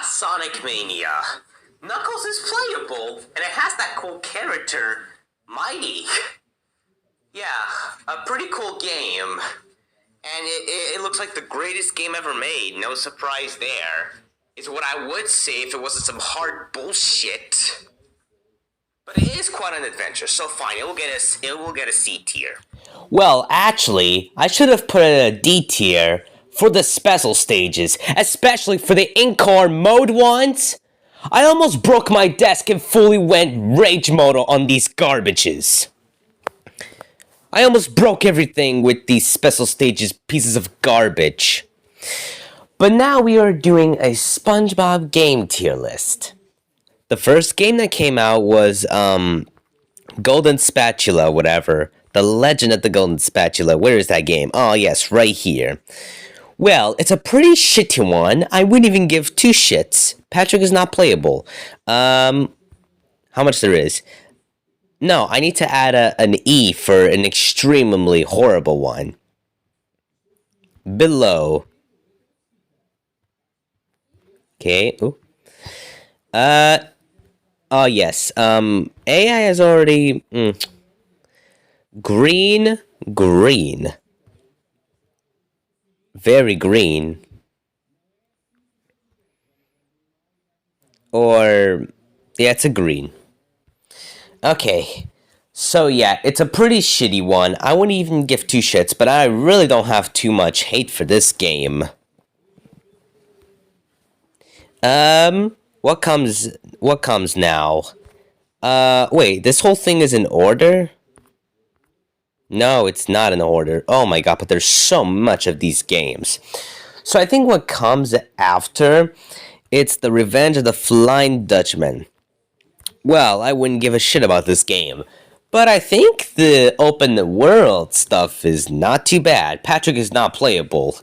Sonic Mania. Knuckles is playable, and it has that cool character, Mighty. Yeah, a pretty cool game. And it looks like the greatest game ever made. No surprise there. Is what I would say if it wasn't some hard bullshit. But it is quite an adventure, so fine, it will get a C tier. Well, actually, I should have put it a D tier for the special stages, especially for the in-car mode ones. I almost broke my desk and fully went rage mode on these garbages. I almost broke everything with these special stages pieces of garbage. But now we are doing a SpongeBob game tier list. The first game that came out was Golden Spatula, whatever. The Legend of the Golden Spatula. Where is that game? Oh, yes, right here. Well, it's a pretty shitty one. I wouldn't even give two shits. Patrick is not playable. How much there is? No, I need to add an E for an extremely horrible one. Below. Okay. Ooh. Oh, yes. AI has already... Green. Very green. Or... Yeah, it's a green. Okay. So, yeah, it's a pretty shitty one. I wouldn't even give two shits, but I really don't have too much hate for this game. What comes now? Wait, this whole thing is in order? No, it's not in order. Oh my god, but there's so much of these games. So I think what comes after, it's the Revenge of the Flying Dutchman. Well, I wouldn't give a shit about this game. But I think the open world stuff is not too bad. Patrick is not playable.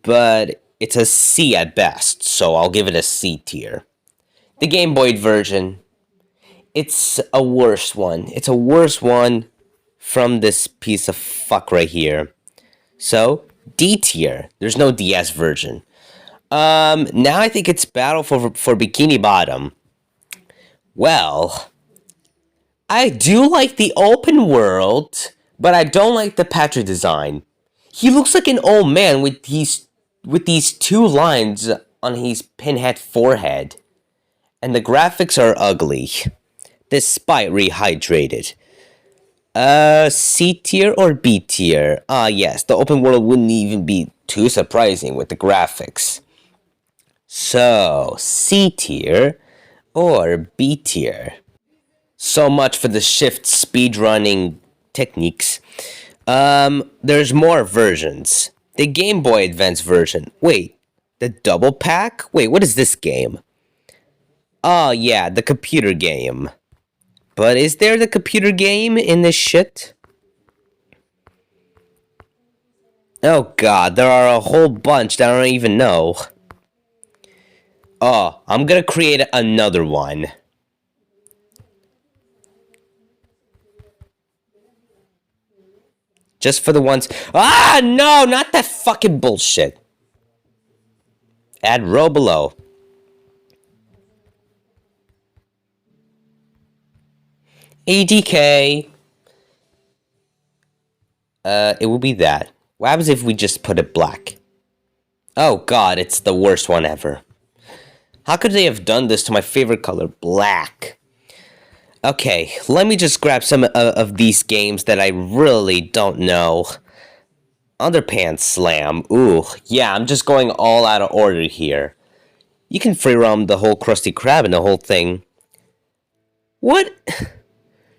But it's a C at best, so I'll give it a C tier. The Game Boy version, it's a worse one. It's a worse one from this piece of fuck right here. So, D tier. There's no DS version. Now I think it's Battle for Bikini Bottom. Well, I do like the open world, but I don't like the Patrick design. He looks like an old man with these two lines on his pinhead forehead. And the graphics are ugly, despite rehydrated. C tier or B tier? Yes, the open world wouldn't even be too surprising with the graphics. So, C tier or B tier? So much for the shift speedrunning techniques. There's more versions. The Game Boy Advance version. Wait, the double pack? Wait, what is this game? Oh, yeah, the computer game. But is there the computer game in this shit? Oh god, there are a whole bunch that I don't even know. Oh, I'm gonna create another one. Just for the ones... Ah, no, not that fucking bullshit. Add row below. ADK. It will be that. What happens if we just put it black? Oh god, it's the worst one ever. How could they have done this to my favorite color, black? Okay, let me just grab some of these games that I really don't know. Underpants Slam. Ooh, yeah, I'm just going all out of order here. You can free roam the whole Krusty Krab and the whole thing. What?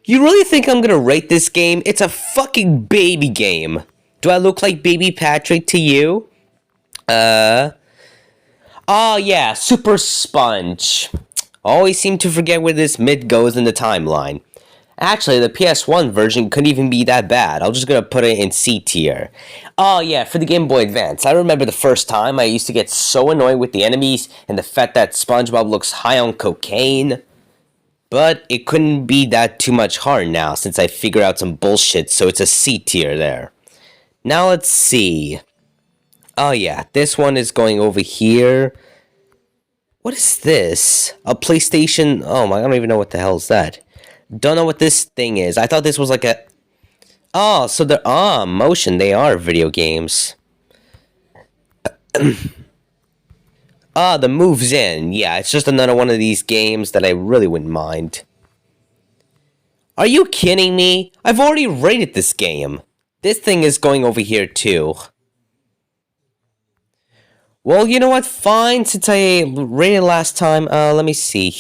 You really think I'm gonna rate this game? It's a fucking baby game. Do I look like baby Patrick to you? Oh yeah, Super Sponge. Always seem to forget where this mid goes in the timeline. Actually, the PS1 version couldn't even be that bad. I'm just gonna put it in C tier. Oh yeah, for the Game Boy Advance. I remember the first time I used to get so annoyed with the enemies and the fact that SpongeBob looks high on cocaine. But it couldn't be that too much hard now since I figured out some bullshit, so it's a C tier there. Now let's see. Oh yeah, this one is going over here. What is this? A PlayStation? Oh my, I don't even know what the hell is that. Don't know what this thing is. I thought this was like a... Oh, so they're... Ah, motion. They are video games. Ah, the moves in. Yeah, it's just another one of these games that I really wouldn't mind. Are you kidding me? I've already rated this game. This thing is going over here too. Well, you know what? Fine, since I rated last time. Let me see.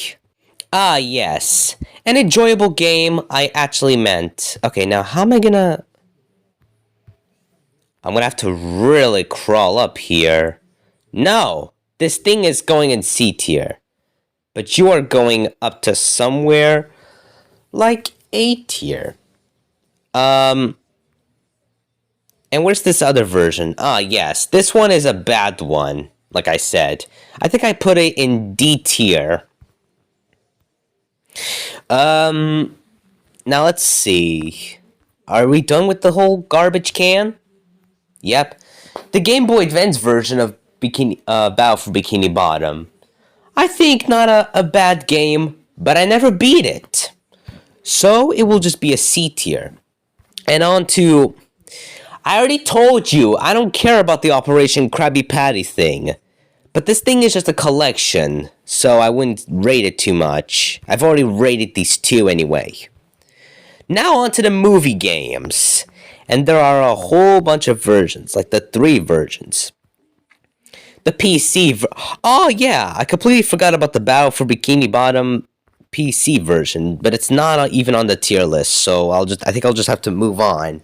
Ah, yes. An enjoyable game, I actually meant. Okay, now how am I gonna... I'm gonna have to really crawl up here. No! This thing is going in C tier. But you are going up to somewhere like A tier. And where's this other version? Ah, yes. This one is a bad one, like I said. I think I put it in D tier. Now let's see. Are we done with the whole garbage can? Yep. The Game Boy Advance version of Battle for Bikini Bottom. I think not a bad game, but I never beat it. So it will just be a C tier. And on to... I already told you, I don't care about the Operation Krabby Patty thing. But this thing is just a collection, so I wouldn't rate it too much. I've already rated these two anyway. Now on to the movie games. And there are a whole bunch of versions, like the 3 versions. The PC oh yeah, I completely forgot about the Battle for Bikini Bottom PC version, but it's not even on the tier list, so I think I'll just have to move on.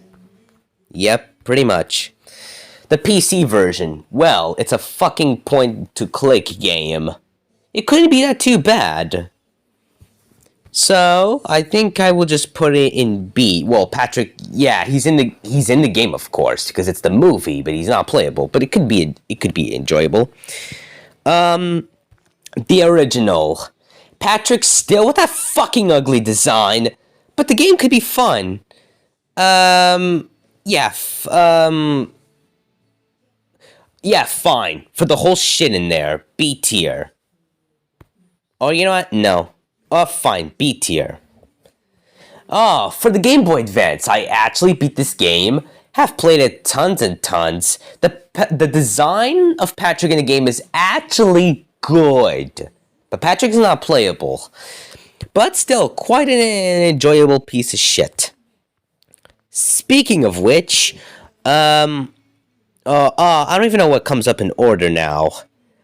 Yep, pretty much. The PC version, well, it's a fucking point-to-click game. It couldn't be that too bad. So, I think I will just put it in B. Well, Patrick, yeah, he's in the game, of course, because it's the movie, but he's not playable. But it could be enjoyable. The original. Patrick still with that fucking ugly design, but the game could be fun. Yeah, yeah, fine. For the whole shit in there, B tier. Oh, you know what? No. Oh, fine, B tier. Oh, for the Game Boy Advance, I actually beat this game. Have played it tons and tons. The design of Patrick in the game is actually good. But Patrick's not playable. But still, quite an enjoyable piece of shit. Speaking of which, I don't even know what comes up in order now.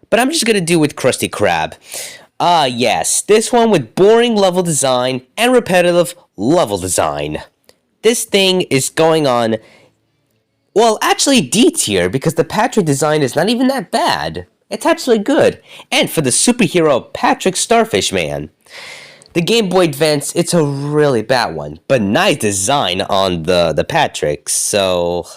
But I'm just gonna do with Krusty Krab. Yes, this one with boring level design and repetitive level design. This thing is going on, well, actually D tier, because the Patrick design is not even that bad. It's actually good. And for the superhero Patrick Starfish Man. The Game Boy Advance, it's a really bad one, but nice design on the Patrick, so...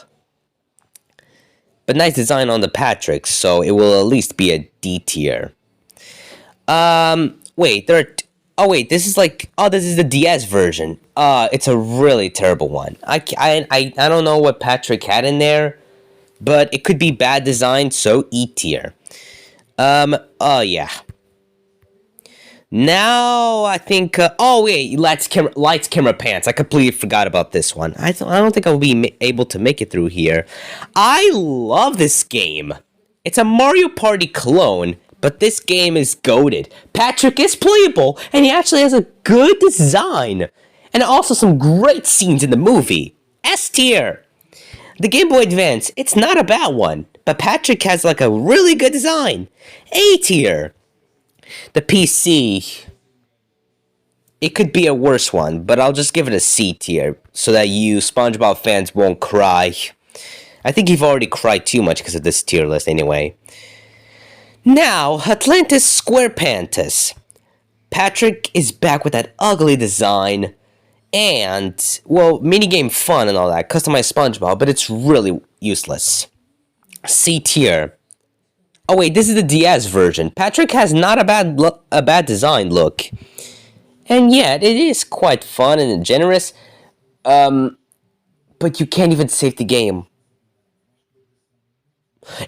But nice design on the Patrick, so it will at least be a D tier. Wait, this is like... Oh, this is the DS version. It's a really terrible one. I don't know what Patrick had in there, but it could be bad design, so E tier. Yeah. Now, I think... oh, wait, Lights, Camera, Pants. I completely forgot about this one. I don't think I'll be able to make it through here. I love this game. It's a Mario Party clone, but this game is goated. Patrick is playable, and he actually has a good design. And also some great scenes in the movie. S tier. The Game Boy Advance, it's not a bad one, but Patrick has like a really good design. A tier. The PC, it could be a worse one, but I'll just give it a C tier so that you SpongeBob fans won't cry. I think you've already cried too much because of this tier list anyway. Now, Atlantis SquarePantis. Patrick is back with that ugly design and, well, minigame fun and all that, customized SpongeBob, but it's really useless. C tier. Oh wait, this is the DS version. Patrick has not a bad design look. And yet, it is quite fun and generous. But you can't even save the game.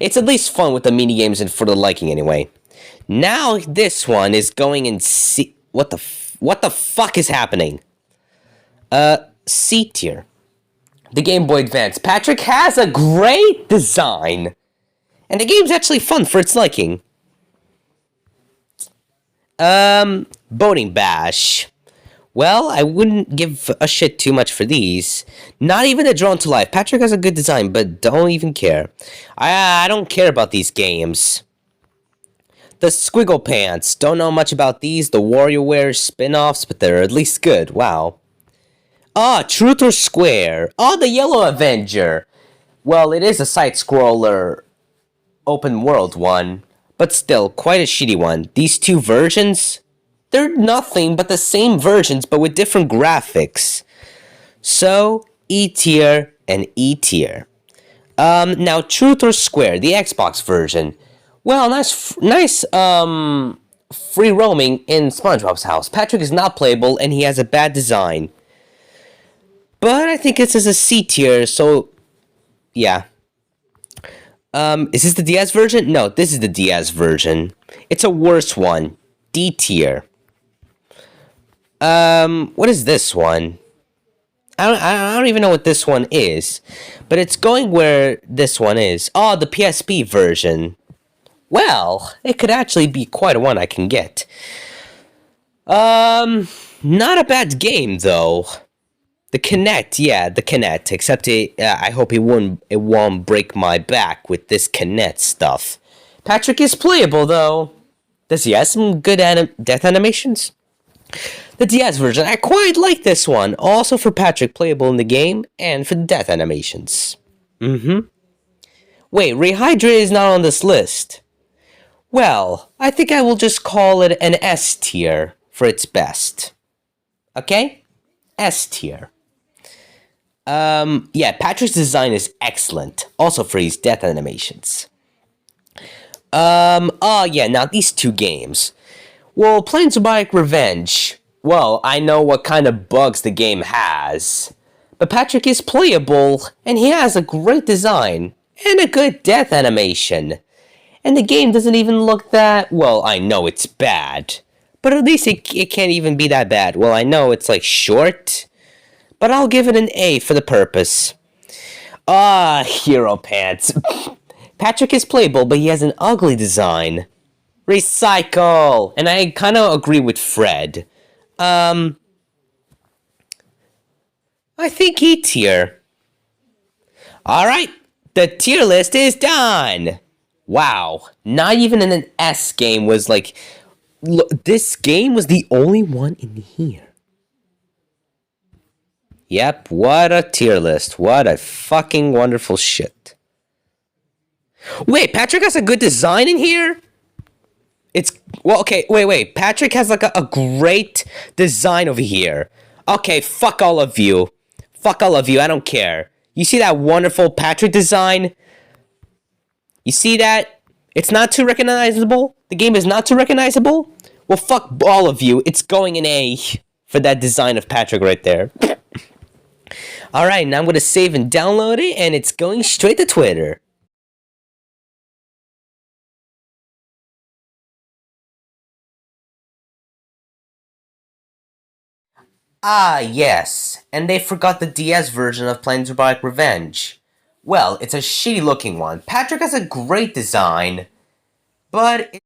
It's at least fun with the minigames and for the liking anyway. Now this one is going in C. What the fuck is happening? C tier. The Game Boy Advance. Patrick has a great design. And the game's actually fun for its liking. Boating Bash. Well, I wouldn't give a shit too much for these. Not even a Drawn to Life. Patrick has a good design, but don't even care. I don't care about these games. The Squiggle Pants. Don't know much about these. The WarioWare spin-offs, but they're at least good. Wow. Truth or Square. The Yellow Avenger. Well, it is a side-scroller open world one, but still, quite a shitty one. These two versions, they're nothing but the same versions, but with different graphics. So, E tier and E tier. Now, Truth or Square, the Xbox version. Well, nice, free roaming in SpongeBob's house. Patrick is not playable, and he has a bad design. But I think it's as a C tier, so, yeah. Is this the DS version? No, this is the DS version. It's a worse one. D tier. What is this one? I don't even know what this one is. But it's going where this one is. The PSP version. Well, it could actually be quite a one I can get. Not a bad game, though. The Kinect, yeah, the Kinect. Except I hope it won't break my back with this Kinect stuff. Patrick is playable though. Does he have some good death animations? The DS version, I quite like this one. Also for Patrick, playable in the game, and for the death animations. Wait, Rehydrate is not on this list. Well, I think I will just call it an S tier for its best. Okay? S tier. Yeah, Patrick's design is excellent. Also for his death animations. Yeah, now these two games. Well, Spongebob Revenge. Well, I know what kind of bugs the game has. But Patrick is playable, and he has a great design, and a good death animation. And the game doesn't even look that... Well, I know it's bad. But at least it can't even be that bad. Well, I know it's like short... But I'll give it an A for the purpose. Hero Pants. Patrick is playable, but he has an ugly design. Recycle! And I kind of agree with Fred. I think E tier. Alright, the tier list is done! Wow, not even an S game was like... This game was the only one in here. Yep, what a tier list. What a fucking wonderful shit. Wait, Patrick has a good design in here? Well, okay, wait. Patrick has like a great design over here. Okay, fuck all of you. Fuck all of you, I don't care. You see that wonderful Patrick design? You see that? It's not too recognizable? The game is not too recognizable? Well, fuck all of you. It's going an A for that design of Patrick right there. Alright, now I'm going to save and download it, and it's going straight to Twitter. Yes, and they forgot the DS version of Spongebob Revenge. Well, it's a shitty looking one. Patrick has a great design, but